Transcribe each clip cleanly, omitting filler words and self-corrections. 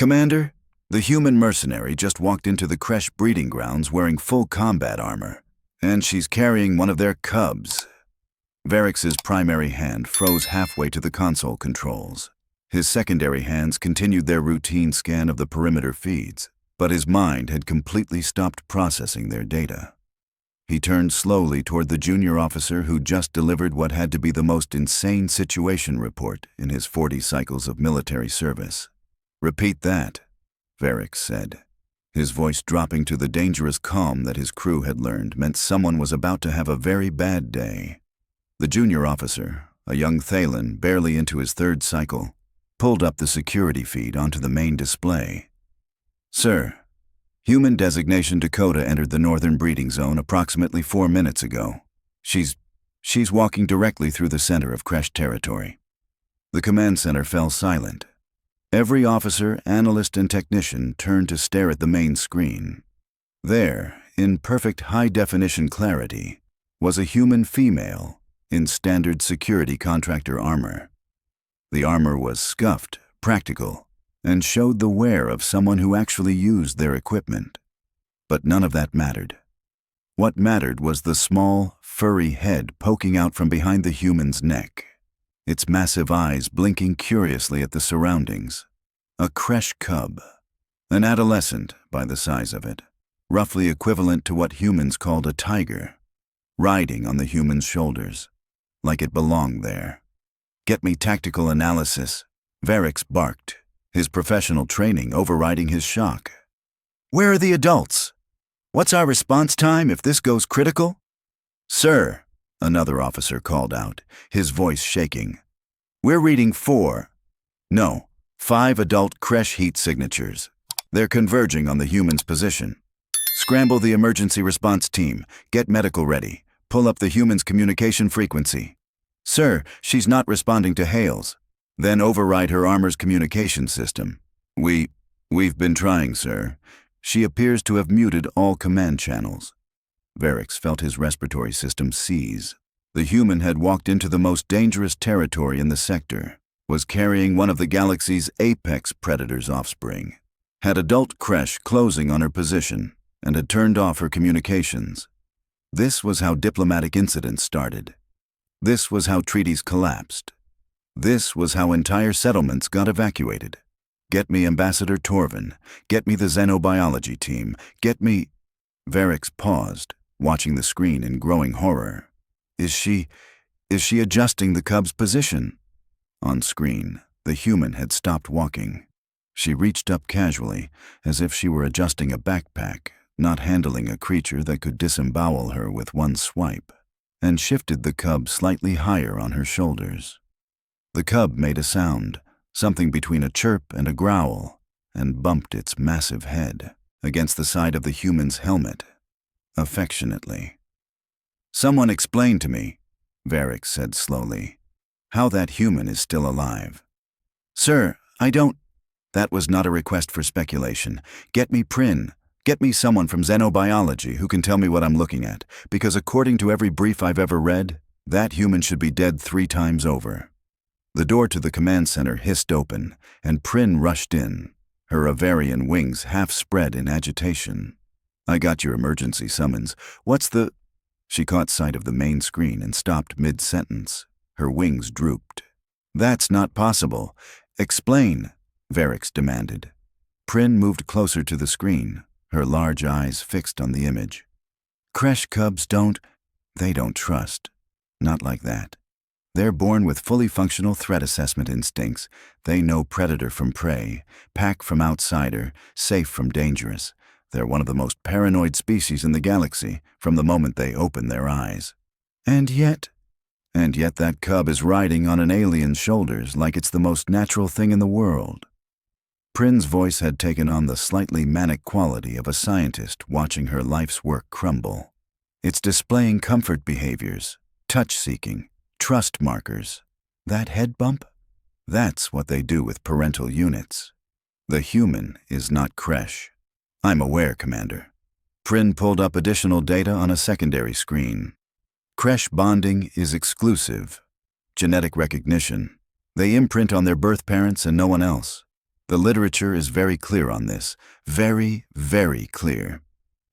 Commander, the human mercenary just walked into the Kresh breeding grounds wearing full combat armor, and she's carrying one of their cubs. Varrix's primary hand froze halfway to the console controls. His secondary hands continued their routine scan of the perimeter feeds, but his mind had completely stopped processing their data. He turned slowly toward the junior officer who just delivered what had to be the most insane situation report in his 40 cycles of military service. "Repeat that," Varrix said. His voice dropping to the dangerous calm that his crew had learned meant someone was about to have a very bad day. The junior officer, a young Thalen barely into his 3rd cycle, pulled up the security feed onto the main display. "Sir, human designation Dakota entered the northern breeding zone approximately 4 minutes ago. She's walking directly through the center of Kresh territory." The command center fell silent. Every officer, analyst, and technician turned to stare at the main screen. There, in perfect high-definition clarity, was a human female in standard security contractor armor. The armor was scuffed, practical, and showed the wear of someone who actually used their equipment. But none of that mattered. What mattered was the small, furry head poking out from behind the human's neck, its massive eyes blinking curiously at the surroundings. A Kresh cub, an adolescent by the size of it, roughly equivalent to what humans called a tiger, riding on the human's shoulders, like it belonged there. "Get me tactical analysis," Varrix barked, his professional training overriding his shock. "Where are the adults? What's our response time if this goes critical?" "Sir," another officer called out, his voice shaking. "We're reading 5 adult Kresh heat signatures. They're converging on the human's position. Scramble the emergency response team. Get medical ready. Pull up the human's communication frequency." "Sir, she's not responding to hails." "Then override her armor's communication system." We've been trying, sir. She appears to have muted all command channels." Varrix felt his respiratory system seize. The human had walked into the most dangerous territory in the sector, was carrying one of the galaxy's apex predator's offspring, had adult Kresh closing on her position, and had turned off her communications. This was how diplomatic incidents started. This was how treaties collapsed. This was how entire settlements got evacuated. "Get me Ambassador Torvin. Get me the xenobiology team. Get me—" Varrix paused, watching the screen in growing horror. Is she adjusting the cub's position? On screen, the human had stopped walking. She reached up casually, as if she were adjusting a backpack, not handling a creature that could disembowel her with one swipe, and shifted the cub slightly higher on her shoulders. The cub made a sound, something between a chirp and a growl, and bumped its massive head against the side of the human's helmet, affectionately. "Someone explain to me," Varrix said slowly, "how that human is still alive." "Sir, I don't—" "That was not a request for speculation. Get me Prin. Get me someone from xenobiology who can tell me what I'm looking at, because according to every brief I've ever read, that human should be dead 3 times over." The door to the command center hissed open, and Prin rushed in, her Avarian wings half spread in agitation. "I got your emergency summons. What's the—" She caught sight of the main screen and stopped mid-sentence. Her wings drooped. "That's not possible. Explain," Varrix demanded. Prin moved closer to the screen, her large eyes fixed on the image. "Kresh cubs don't trust. Not like that. They're born with fully functional threat assessment instincts. They know predator from prey, pack from outsider, safe from dangerous. They're one of the most paranoid species in the galaxy from the moment they open their eyes. And yet that cub is riding on an alien's shoulders like it's the most natural thing in the world." Prin's voice had taken on the slightly manic quality of a scientist watching her life's work crumble. "It's displaying comfort behaviors, touch-seeking, trust markers. That head bump? That's what they do with parental units. The human is not Kresh." "I'm aware, Commander." Prin pulled up additional data on a secondary screen. "Kresh bonding is exclusive. Genetic recognition. They imprint on their birth parents and no one else. The literature is very clear on this. Very, very clear.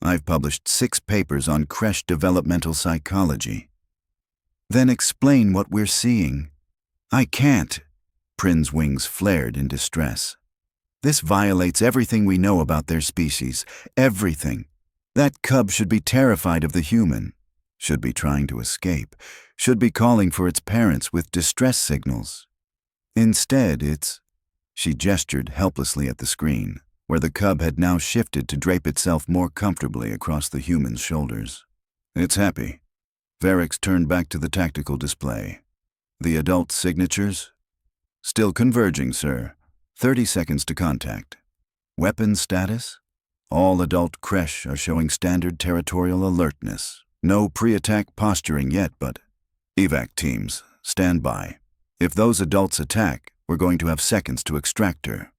I've published 6 papers on creche developmental psychology. Then explain what we're seeing. I can't. Prin's wings flared in distress. This violates everything we know about their species. Everything. That cub should be terrified of the human. Should be trying to escape. Should be calling for its parents with distress signals. Instead, it's... She gestured helplessly at the screen, where the cub had now shifted to drape itself more comfortably across the human's shoulders. It's happy. Varix turned back to the tactical display. The adult signatures? Still converging, sir. 30 seconds to contact. Weapon status? All adult creche are showing standard territorial alertness. No pre-attack posturing yet, but... Evac teams, stand by. If those adults attack, we're going to have seconds to extract her.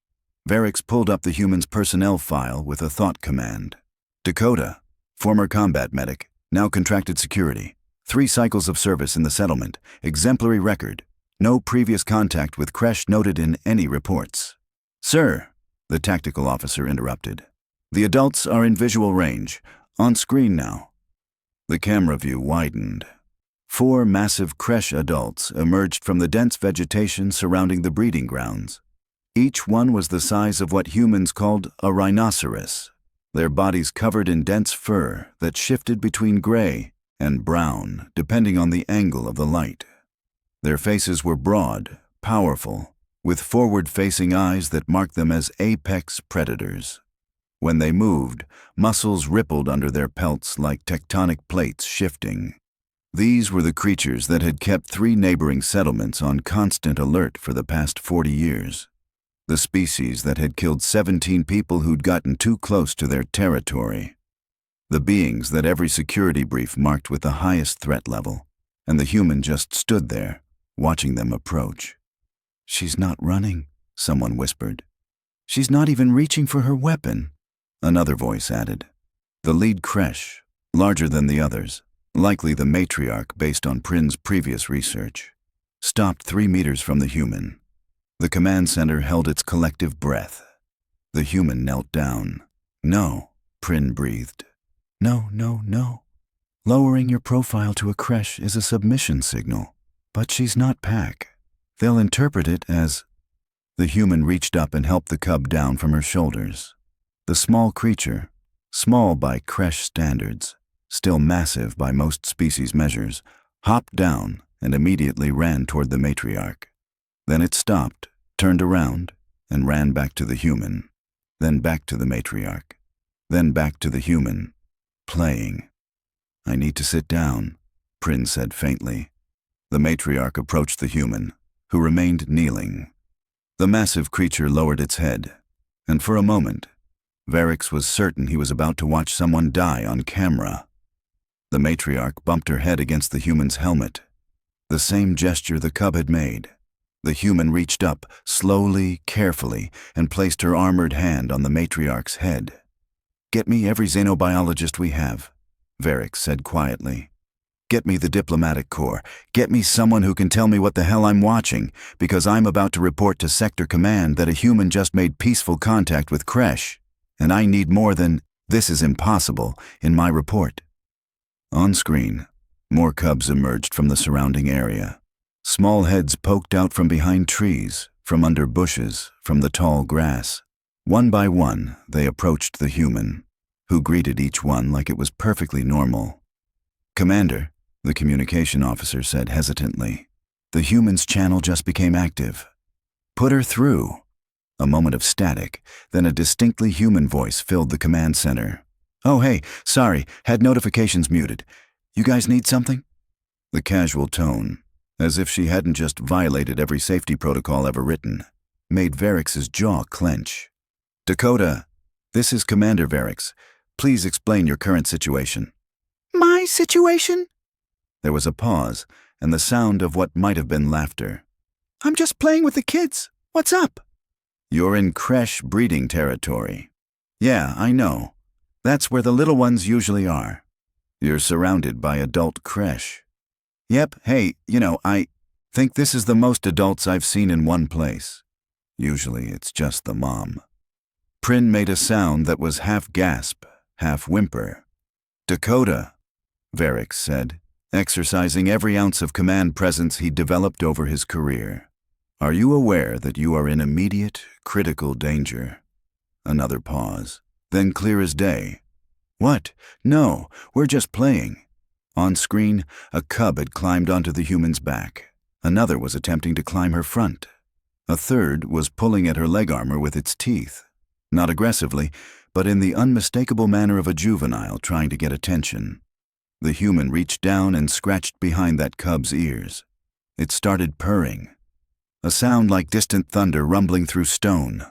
Varix pulled up the human's personnel file with a thought command. Dakota, former combat medic, now contracted security. 3 cycles of service in the settlement, exemplary record. No previous contact with creche noted in any reports. Sir, the tactical officer interrupted. The adults are in visual range, on screen now. The camera view widened. 4 massive creche adults emerged from the dense vegetation surrounding the breeding grounds. Each one was the size of what humans called a rhinoceros, their bodies covered in dense fur that shifted between gray and brown, depending on the angle of the light. Their faces were broad, powerful, with forward-facing eyes that marked them as apex predators. When they moved, muscles rippled under their pelts like tectonic plates shifting. These were the creatures that had kept 3 neighboring settlements on constant alert for the past 40 years. The species that had killed 17 people who'd gotten too close to their territory. The beings that every security brief marked with the highest threat level, and the human just stood there, watching them approach. She's not running, someone whispered. She's not even reaching for her weapon, another voice added. The lead creche, larger than the others, likely the matriarch based on Prin's previous research, stopped 3 meters from the human. The command center held its collective breath. The human knelt down. No, Prin breathed. No, no, no. Lowering your profile to a creche is a submission signal. But she's not pack. They'll interpret it as... The human reached up and helped the cub down from her shoulders. The small creature, small by creche standards, still massive by most species measures, hopped down and immediately ran toward the matriarch. Then it stopped, turned around, and ran back to the human. Then back to the matriarch. Then back to the human. Playing. I need to sit down, Prin said faintly. The matriarch approached the human, who remained kneeling. The massive creature lowered its head, and for a moment, Varix was certain he was about to watch someone die on camera. The matriarch bumped her head against the human's helmet. The same gesture the cub had made. The human reached up, slowly, carefully, and placed her armored hand on the matriarch's head. Get me every xenobiologist we have, Varix said quietly. Get me the diplomatic corps. Get me someone who can tell me what the hell I'm watching, because I'm about to report to Sector Command that a human just made peaceful contact with creche, and I need more than, "This is impossible," in my report. On screen, more cubs emerged from the surrounding area. Small heads poked out from behind trees, from under bushes, from the tall grass. One by one, they approached the human, who greeted each one like it was perfectly normal. "Commander," the communication officer said hesitantly, "the human's channel just became active. Put her through." A moment of static, then a distinctly human voice filled the command center. "Oh, hey, sorry, had notifications muted. You guys need something?" The casual tone, as if she hadn't just violated every safety protocol ever written, made Varix's jaw clench. "Dakota, this is Commander Varix. Please explain your current situation." "My situation?" There was a pause, and the sound of what might have been laughter. "I'm just playing with the kids. What's up?" "You're in creche breeding territory." "Yeah, I know. That's where the little ones usually are. You're surrounded by adult creche." "Yep, hey, I think this is the most adults I've seen in one place." Usually it's just the mom. Prin made a sound that was half gasp, half whimper. Dakota, Varric said, exercising every ounce of command presence he'd developed over his career. Are you aware that you are in immediate, critical danger? Another pause, then clear as day. What? No, we're just playing. On screen, a cub had climbed onto the human's back. Another was attempting to climb her front. A third was pulling at her leg armor with its teeth. Not aggressively, but in the unmistakable manner of a juvenile trying to get attention. The human reached down and scratched behind that cub's ears. It started purring. A sound like distant thunder rumbling through stone.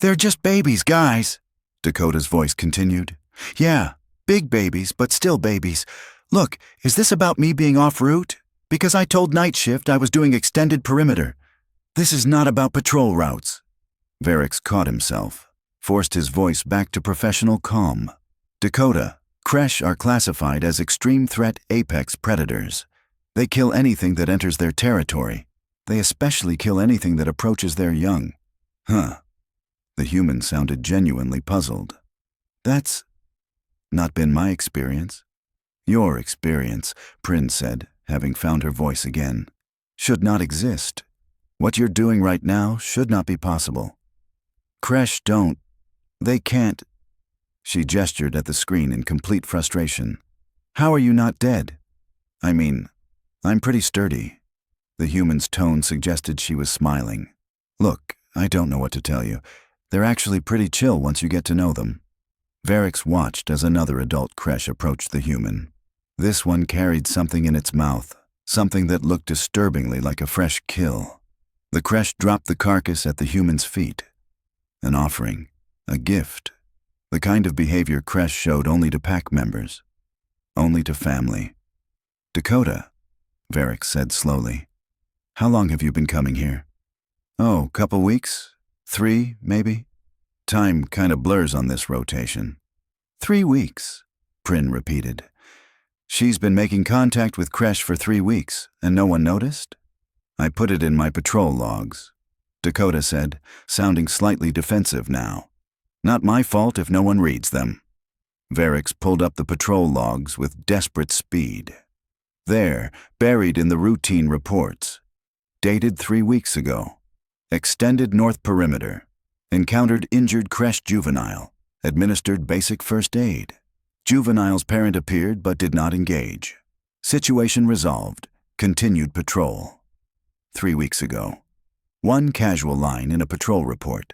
"They're just babies, guys," Dakota's voice continued. "Yeah, big babies, but still babies. Look, is this about me being off route? Because I told Night Shift I was doing extended perimeter. This is not about patrol routes." Varric caught himself, forced his voice back to professional calm. "Dakota, Kresh are classified as extreme threat apex predators. They kill anything that enters their territory. They especially kill anything that approaches their young." Huh. The human sounded genuinely puzzled. "That's not been my experience." "Your experience," Prin said, having found her voice again, "should not exist. What you're doing right now should not be possible. Kresh don't. They can't." She gestured at the screen in complete frustration. "How are you not dead?" "I mean, I'm pretty sturdy." The human's tone suggested she was smiling. "Look, I don't know what to tell you. They're actually pretty chill once you get to know them." Varric watched as another adult Kresh approached the human. This one carried something in its mouth, something that looked disturbingly like a fresh kill. The Kresh dropped the carcass at the human's feet. An offering, a gift, the kind of behavior Kresh showed only to pack members, only to family. "Dakota," Varric said slowly, "how long have you been coming here?" "Oh, couple weeks? 3, maybe? Time kind of blurs on this rotation." 3 weeks, Prin repeated. "She's been making contact with Kresh for 3 weeks, and no one noticed?" "I put it in my patrol logs," Dakota said, sounding slightly defensive now. "Not my fault if no one reads them." Varric pulled up the patrol logs with desperate speed. There, buried in the routine reports. Dated 3 weeks ago. Extended North Perimeter. Encountered injured Kresh juvenile. Administered basic first aid. Juvenile's parent appeared but did not engage. Situation resolved. Continued patrol. 3 weeks ago. One casual line in a patrol report.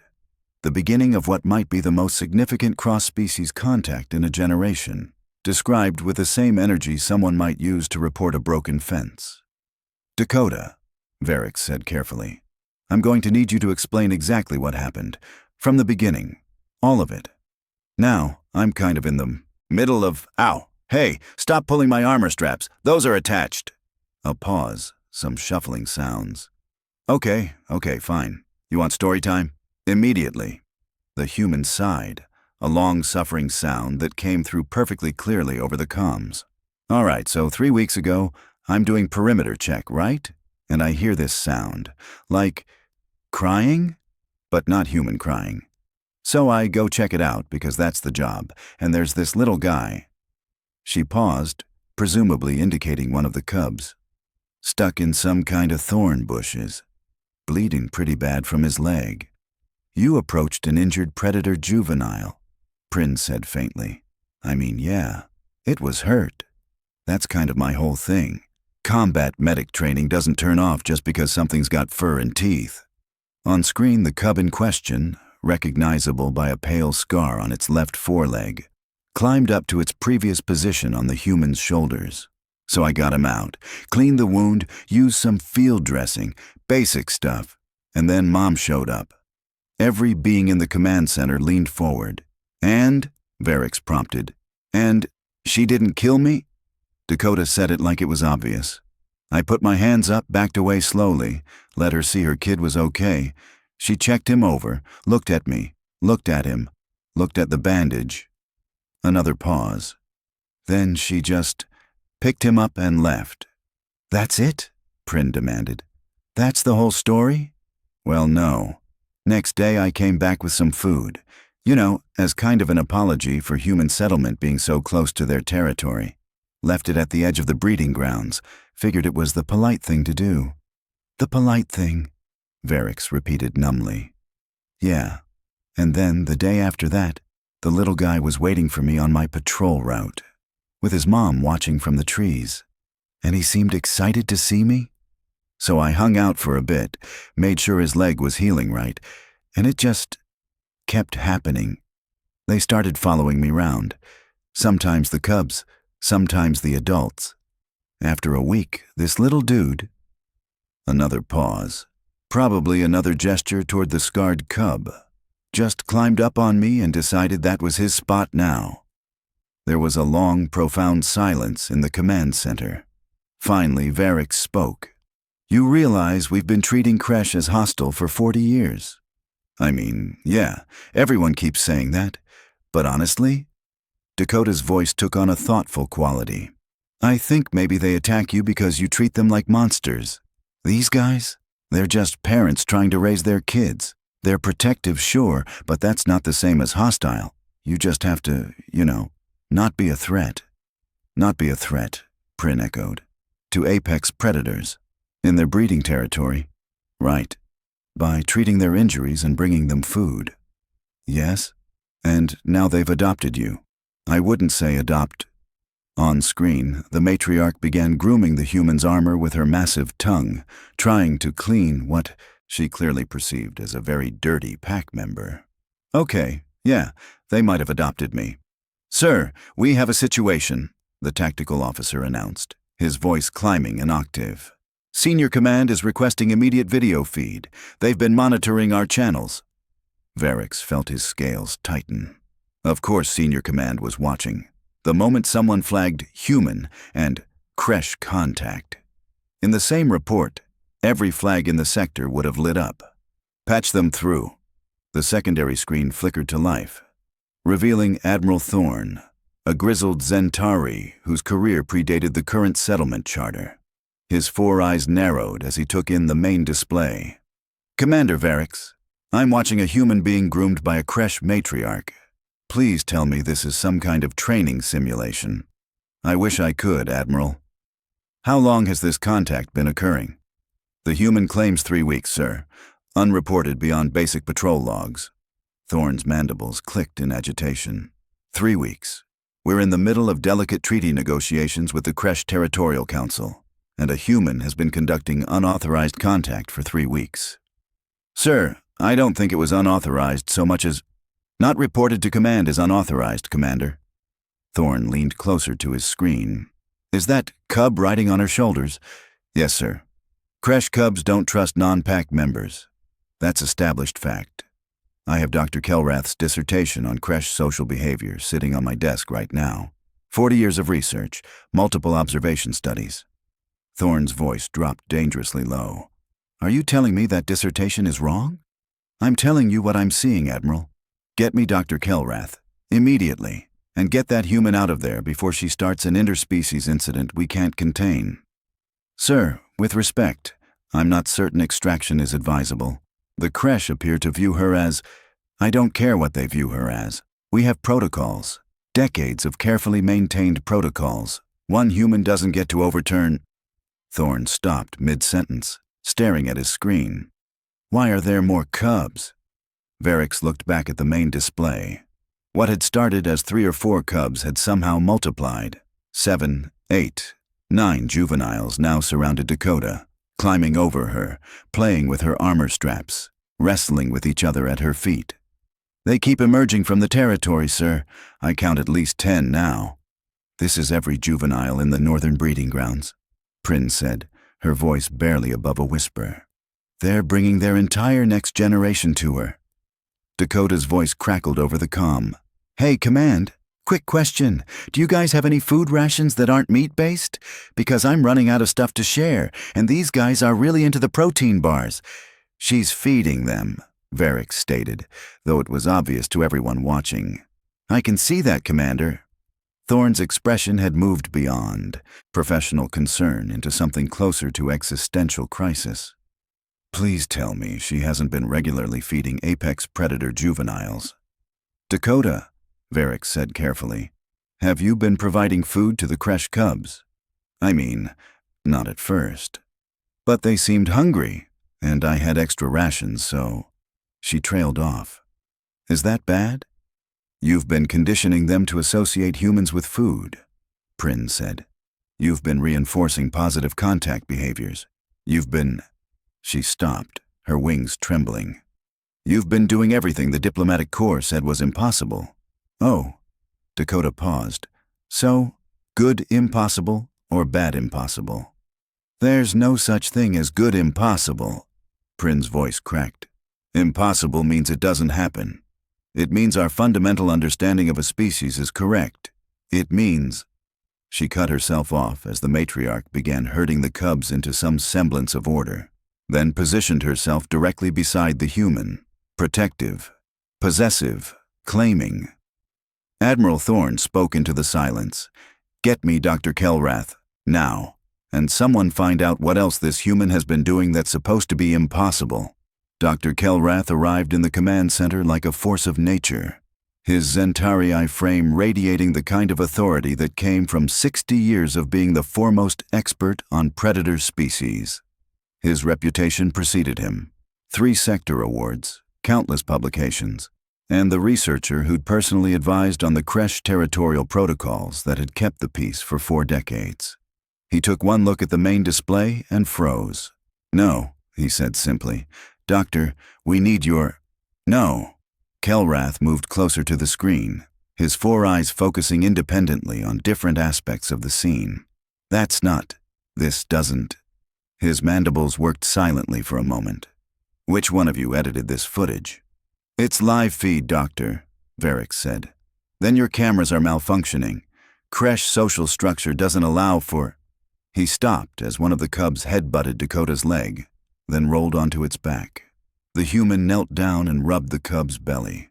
The beginning of what might be the most significant cross-species contact in a generation, described with the same energy someone might use to report a broken fence. "Dakota," Varric said carefully, "I'm going to need you to explain exactly what happened, from the beginning, all of it. Now, I'm kind of in the middle of, ow, hey, stop pulling my armor straps, those are attached." A pause, some shuffling sounds. Okay, fine. You want story time?" "Immediately." The human sighed, a long-suffering sound that came through perfectly clearly over the comms. "All right, so 3 weeks ago, I'm doing perimeter check, right? And I hear this sound, like crying, but not human crying. So I go check it out because that's the job, and there's this little guy." She paused, presumably indicating one of the cubs. "Stuck in some kind of thorn bushes. Bleeding pretty bad from his leg. You approached an injured predator juvenile," Prin said faintly. "I mean, yeah, it was hurt. That's kind of my whole thing. Combat medic training doesn't turn off just because something's got fur and teeth." On screen, the cub in question, recognizable by a pale scar on its left foreleg, climbed up to its previous position on the human's shoulders. So I got him out, cleaned the wound, used some field dressing, basic stuff, and then Mom showed up. Every being in the command center leaned forward. "And?" Varric prompted. "And she didn't kill me?" Dakota said it like it was obvious. I put my hands up, backed away slowly, let her see her kid was okay. She checked him over, looked at me, looked at him, looked at the bandage. Another pause. Then she just picked him up and left. "That's it?" Prin demanded. "That's the whole story?" "Well, no." Next day I came back with some food, as kind of an apology for human settlement being so close to their territory. Left it at the edge of the breeding grounds, figured it was the polite thing to do. The polite thing, Varix repeated numbly. Yeah, and then the day after that, the little guy was waiting for me on my patrol route, with his mom watching from the trees, and he seemed excited to see me. So I hung out for a bit, made sure his leg was healing right, and it just kept happening. They started following me round, sometimes the cubs, sometimes the adults. After a week, this little dude— Another pause, probably another gesture toward the scarred cub— just climbed up on me and decided that was his spot now. There was a long, profound silence in the command center. Finally, Varix spoke. You realize we've been treating Kresh as hostile for 40 years. I mean, yeah, everyone keeps saying that. But honestly, Dakota's voice took on a thoughtful quality. I think maybe they attack you because you treat them like monsters. These guys, they're just parents trying to raise their kids. They're protective, sure, but that's not the same as hostile. You just have to, not be a threat. Not be a threat, Prin echoed. To apex predators. In their breeding territory. Right. By treating their injuries and bringing them food. Yes? And now they've adopted you. I wouldn't say adopt. On screen, the matriarch began grooming the human's armor with her massive tongue, trying to clean what she clearly perceived as a very dirty pack member. Okay, yeah, they might have adopted me. Sir, we have a situation, the tactical officer announced, his voice climbing an octave. Senior Command is requesting immediate video feed. They've been monitoring our channels. Varix felt his scales tighten. Of course Senior Command was watching. The moment someone flagged human and Kresh contact. In the same report, every flag in the sector would have lit up. Patch them through. The secondary screen flickered to life, revealing Admiral Thorn, a grizzled Zentari whose career predated the current settlement charter. His 4 eyes narrowed as he took in the main display. Commander Varix, I'm watching a human being groomed by a Kresh matriarch. Please tell me this is some kind of training simulation. I wish I could, Admiral. How long has this contact been occurring? The human claims 3 weeks, sir. Unreported beyond basic patrol logs. Thorn's mandibles clicked in agitation. 3 weeks. We're in the middle of delicate treaty negotiations with the Kresh Territorial Council, and a human has been conducting unauthorized contact for 3 weeks. Sir, I don't think it was unauthorized so much as— Not reported to command as unauthorized, Commander. Thorn leaned closer to his screen. Is that cub riding on her shoulders? Yes, sir. Kresh cubs don't trust non-pack members. That's established fact. I have Dr. Kelrath's dissertation on Kresh social behavior sitting on my desk right now. 40 years of research, multiple observation studies. Thorn's voice dropped dangerously low. Are you telling me that dissertation is wrong? I'm telling you what I'm seeing, Admiral. Get me Dr. Kelrath, immediately, and get that human out of there before she starts an interspecies incident we can't contain. Sir, with respect, I'm not certain extraction is advisable. The Kresh appear to view her as— I don't care what they view her as. We have protocols. Decades of carefully maintained protocols. One human doesn't get to overturn— Thorn stopped mid-sentence, staring at his screen. Why are there more cubs? Varix looked back at the main display. What had started as 3 or 4 cubs had somehow multiplied. 7, 8, 9 juveniles now surrounded Dakota, climbing over her, playing with her armor straps, wrestling with each other at her feet. They keep emerging from the territory, sir. I count at least 10 now. This is every juvenile in the northern breeding grounds, Prin said, her voice barely above a whisper. They're bringing their entire next generation to her. Dakota's voice crackled over the comm. Hey, Command, quick question. Do you guys have any food rations that aren't meat-based? Because I'm running out of stuff to share, and these guys are really into the protein bars. She's feeding them, Varix stated, though it was obvious to everyone watching. I can see that, Commander. Thorn's expression had moved beyond professional concern into something closer to existential crisis. Please tell me she hasn't been regularly feeding apex predator juveniles. Dakota, Varric said carefully, have you been providing food to the creche cubs? I mean, not at first. But they seemed hungry, and I had extra rations, so... She trailed off. Is that bad? You've been conditioning them to associate humans with food, Prin said. You've been reinforcing positive contact behaviors. You've been... She stopped, her wings trembling. You've been doing everything the diplomatic corps said was impossible. Oh, Dakota paused. So, good impossible or bad impossible? There's no such thing as good impossible, Prin's voice cracked. Impossible means it doesn't happen. It means our fundamental understanding of a species is correct. It means... She cut herself off as the matriarch began herding the cubs into some semblance of order, then positioned herself directly beside the human, protective, possessive, claiming. Admiral Thorne spoke into the silence. Get me Dr. Kelrath, now, and someone find out what else this human has been doing that's supposed to be impossible. Dr. Kelrath arrived in the command center like a force of nature, his Zentarii frame radiating the kind of authority that came from 60 years of being the foremost expert on predator species. His reputation preceded him. 3 sector awards, countless publications, and the researcher who'd personally advised on the creche territorial protocols that had kept the peace for 4 decades. He took one look at the main display and froze. No, he said simply. Doctor, we need your... No. Kelrath moved closer to the screen, his 4 eyes focusing independently on different aspects of the scene. That's not... This doesn't... His mandibles worked silently for a moment. Which one of you edited this footage? It's live feed, Doctor, Varric said. Then your cameras are malfunctioning. Creche social structure doesn't allow for... He stopped as one of the cubs head-butted Dakota's leg, then rolled onto its back. The human knelt down and rubbed the cub's belly.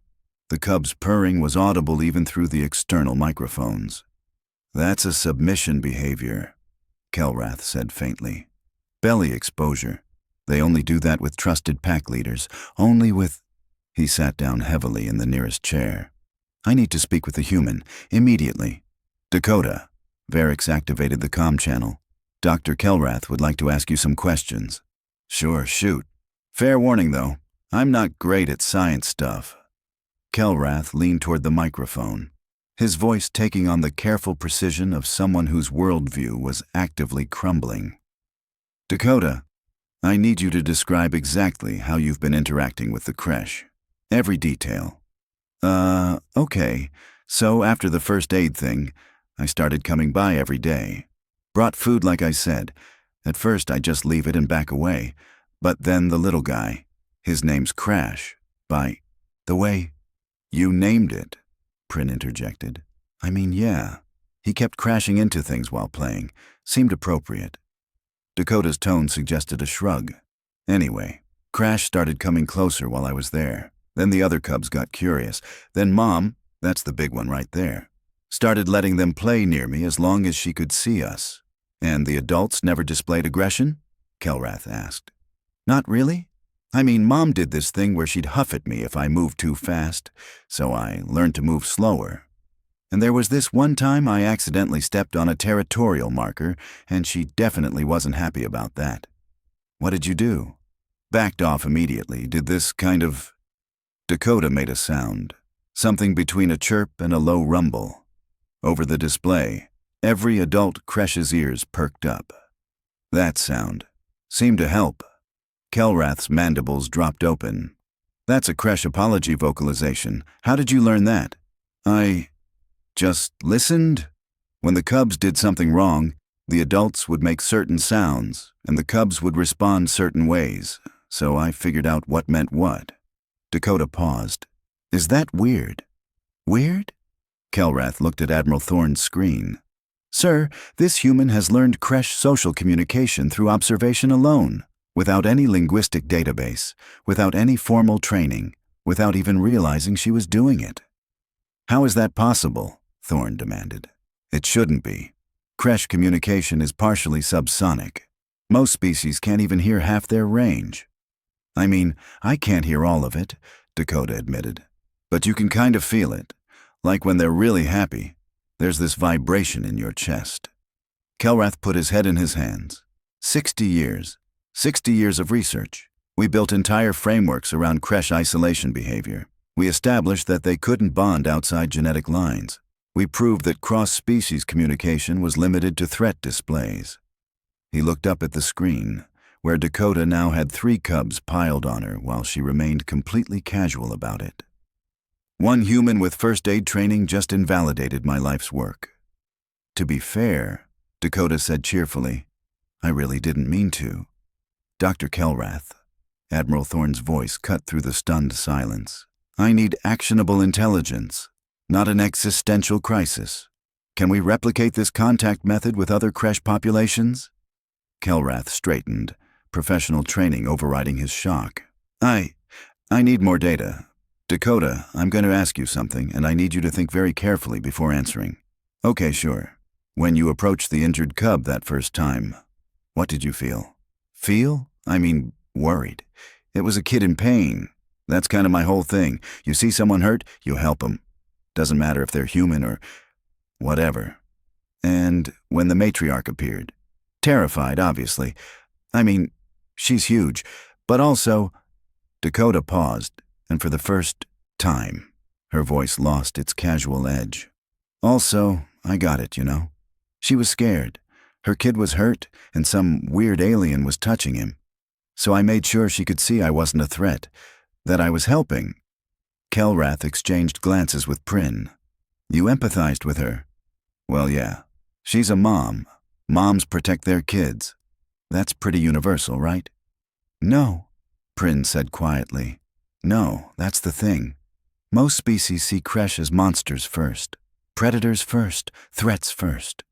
The cub's purring was audible even through the external microphones. That's a submission behavior, Kelrath said faintly. Belly exposure. They only do that with trusted pack leaders, only with... He sat down heavily in the nearest chair. I need to speak with the human, immediately. Dakota, Varric activated the comm channel. Dr. Kelrath would like to ask you some questions. Sure, shoot. Fair warning, though, I'm not great at science stuff. Kelrath leaned toward the microphone, his voice taking on the careful precision of someone whose worldview was actively crumbling. Dakota, I need you to describe exactly how you've been interacting with the creche. Every detail. Okay. So after the first aid thing, I started coming by every day. Brought food like I said. At first I'd just leave it and back away. But then the little guy, his name's Crash, by the way, you named it, Prin interjected. I mean, yeah. He kept crashing into things while playing. Seemed appropriate. Dakota's tone suggested a shrug. Anyway, Crash started coming closer while I was there. Then the other cubs got curious. Then Mom, that's the big one right there, started letting them play near me as long as she could see us. And the adults never displayed aggression? Kelrath asked. Not really. I mean, Mom did this thing where she'd huff at me if I moved too fast, so I learned to move slower. And there was this one time I accidentally stepped on a territorial marker, and she definitely wasn't happy about that. What did you do? Backed off immediately, did this kind of... Dakota made a sound, something between a chirp and a low rumble. Over the display, every adult creche's ears perked up. That sound seemed to help. Kelrath's mandibles dropped open. That's a creche apology vocalization. How did you learn that? I just listened. When the cubs did something wrong, the adults would make certain sounds, and the cubs would respond certain ways, so I figured out what meant what. Dakota paused. Is that weird? Weird? Kelrath looked at Admiral Thorne's screen. Sir, this human has learned creche social communication through observation alone, without any linguistic database, without any formal training, without even realizing she was doing it. How is that possible? Thorne demanded. It shouldn't be. Creche communication is partially subsonic. Most species can't even hear half their range. I mean, I can't hear all of it, Dakota admitted. But you can kind of feel it. Like when they're really happy, there's this vibration in your chest. Kelrath put his head in his hands. 60 years. 60 years of research. We built entire frameworks around creche isolation behavior. We established that they couldn't bond outside genetic lines. We proved that cross-species communication was limited to threat displays. He looked up at the screen, where Dakota now had 3 cubs piled on her while she remained completely casual about it. One human with first aid training just invalidated my life's work. To be fair, Dakota said cheerfully, I really didn't mean to. Dr. Kelrath, Admiral Thorne's voice cut through the stunned silence. I need actionable intelligence, not an existential crisis. Can we replicate this contact method with other creche populations? Kelrath straightened, professional training overriding his shock. I need more data. Dakota, I'm going to ask you something, and I need you to think very carefully before answering. Okay, sure. When you approached the injured cub that first time, what did you feel? Feel? I mean, worried. It was a kid in pain. That's kind of my whole thing. You see someone hurt, you help them. Doesn't matter if they're human or whatever. And when the matriarch appeared, terrified, obviously. I mean, she's huge, but also... Dakota paused, and for the first time, her voice lost its casual edge. Also, I got it, you know. She was scared. Her kid was hurt, and some weird alien was touching him. So I made sure she could see I wasn't a threat, that I was helping. Kelrath exchanged glances with Prin. You empathized with her. Well, yeah. She's a mom. Moms protect their kids. That's pretty universal, right? No, Prin said quietly. No, that's the thing. Most species see creche as monsters first. Predators first, threats first.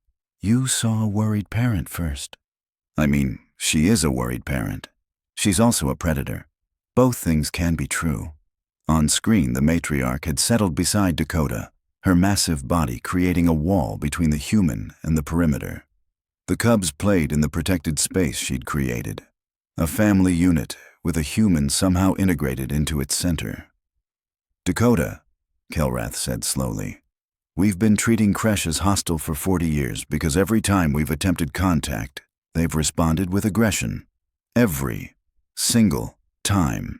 You saw a worried parent first. I mean, she is a worried parent. She's also a predator. Both things can be true. On screen, the matriarch had settled beside Dakota, her massive body creating a wall between the human and the perimeter. The cubs played in the protected space she'd created. A family unit with a human somehow integrated into its center. Dakota, Kelrath said slowly, we've been treating creche as hostile for 40 years because every time we've attempted contact, they've responded with aggression. Every single time.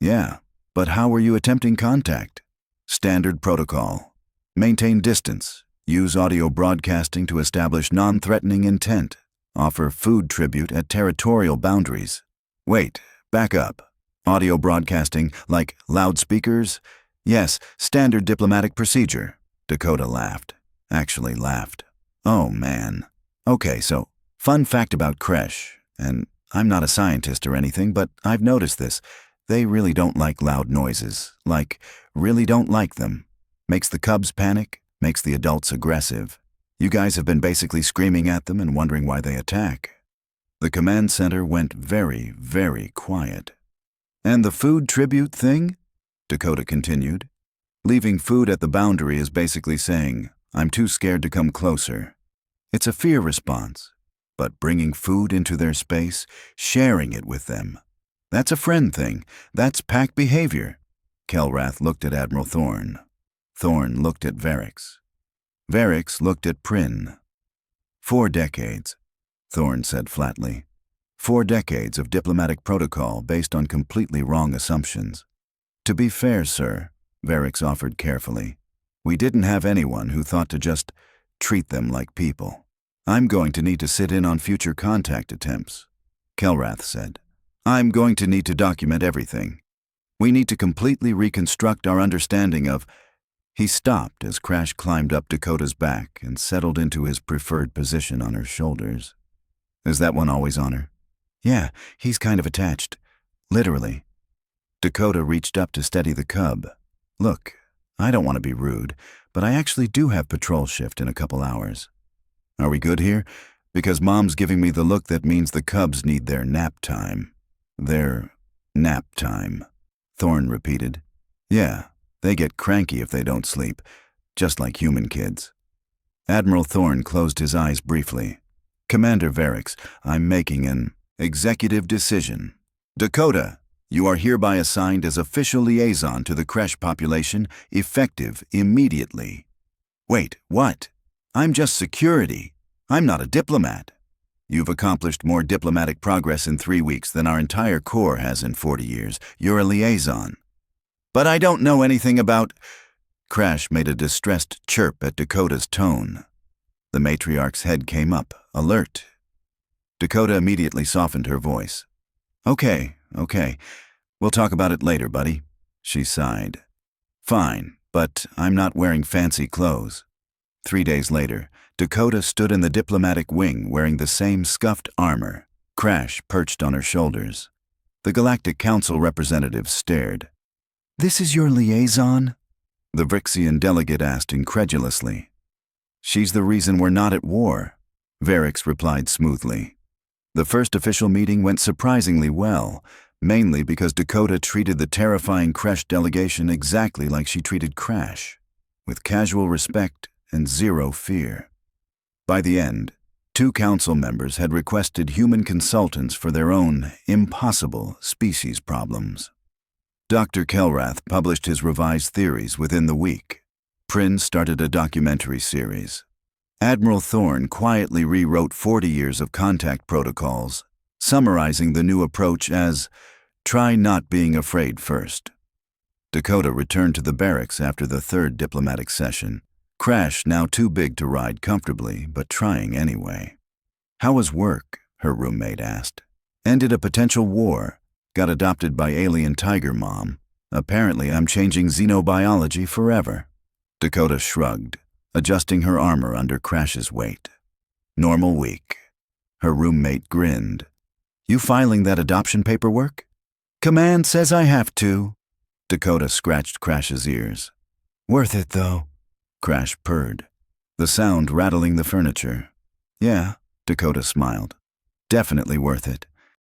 Yeah, but how were you attempting contact? Standard protocol. Maintain distance. Use audio broadcasting to establish non-threatening intent. Offer food tribute at territorial boundaries. Wait, back up. Audio broadcasting, like loudspeakers? Yes, standard diplomatic procedure. Dakota laughed. Actually laughed. Oh, man. Okay, so, fun fact about creche, and I'm not a scientist or anything, but I've noticed this. They really don't like loud noises. Like, really don't like them. Makes the cubs panic, makes the adults aggressive. You guys have been basically screaming at them and wondering why they attack. The command center went very, very quiet. And the food tribute thing? Dakota continued. Leaving food at the boundary is basically saying, I'm too scared to come closer. It's a fear response. But bringing food into their space, sharing it with them, that's a friend thing. That's pack behavior. Kelrath looked at Admiral Thorne. Thorne looked at Varix. Varix looked at Prin. 4 decades, Thorne said flatly. 4 decades of diplomatic protocol based on completely wrong assumptions. To be fair, sir, Varix offered carefully, we didn't have anyone who thought to just treat them like people. I'm going to need to sit in on future contact attempts, Kelrath said. I'm going to need to document everything. We need to completely reconstruct our understanding of... He stopped as Crash climbed up Dakota's back and settled into his preferred position on her shoulders. Is that one always on her? Yeah, he's kind of attached. Literally. Dakota reached up to steady the cub. Look, I don't want to be rude, but I actually do have patrol shift in a couple hours. Are we good here? Because Mom's giving me the look that means the cubs need their nap time. Their nap time, Thorne repeated. Yeah, they get cranky if they don't sleep, just like human kids. Admiral Thorne closed his eyes briefly. Commander Varix, I'm making an executive decision. Dakota, You are hereby assigned as official liaison to the creche population, effective immediately. Wait, what? I'm just security. I'm not a diplomat. You've accomplished more diplomatic progress in 3 weeks than our entire Corps has in 40 years. You're a liaison. But I don't know anything about... Crash made a distressed chirp at Dakota's tone. The matriarch's head came up, alert. Dakota immediately softened her voice. Okay. We'll talk about it later, buddy. She sighed. Fine, but I'm not wearing fancy clothes. 3 days later, Dakota stood in the diplomatic wing wearing the same scuffed armor, Crash perched on her shoulders. The Galactic Council representatives stared. This is your liaison? The Vrixian delegate asked incredulously. She's the reason we're not at war, Varix replied smoothly. The first official meeting went surprisingly well, mainly because Dakota treated the terrifying creche delegation exactly like she treated Crash, with casual respect and zero fear. By the end, 2 council members had requested human consultants for their own impossible species problems. Dr. Kelrath published his revised theories within the week. Prin started a documentary series. Admiral Thorne quietly rewrote 40 years of contact protocols, summarizing the new approach as, try not being afraid first. Dakota returned to the barracks after the 3rd diplomatic session. Crash now too big to ride comfortably, but trying anyway. How was work? Her roommate asked. Ended a potential war. Got adopted by alien tiger mom. Apparently I'm changing xenobiology forever. Dakota shrugged, adjusting her armor under Crash's weight. Normal week. Her roommate grinned. You filing that adoption paperwork? Command says I have to. Dakota scratched Crash's ears. Worth it, though. Crash purred, the sound rattling the furniture. Yeah, Dakota smiled. Definitely worth it.